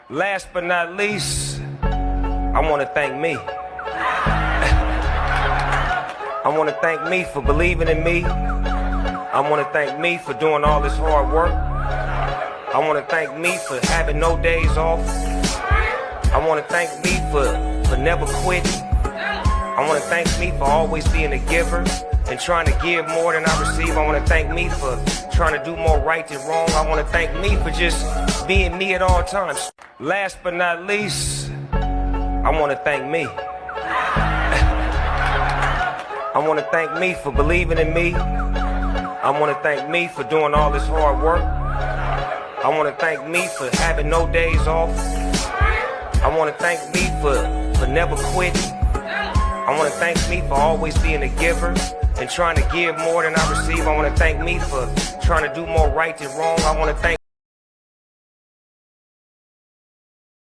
Last but not least, I want to thank me. I want to thank me for believing in me. I want to thank me for doing all this hard work. I want to thank me for having no days off. I want to thank me for never quitting. I want to thank me for always being a giver and trying to give more than I receive. I want to thank me for trying to do more right than wrong. I want to thank me for just being me at all times. Last but not least, I want to thank me. I want to thank me for believing in me. I want to thank me for doing all this hard work. I want to thank me for having no days off. I want to thank me for never quitting. I want to thank me for always being a giver and trying to give more than I receive. I want to thank me for trying to do more right than wrong. I want to thank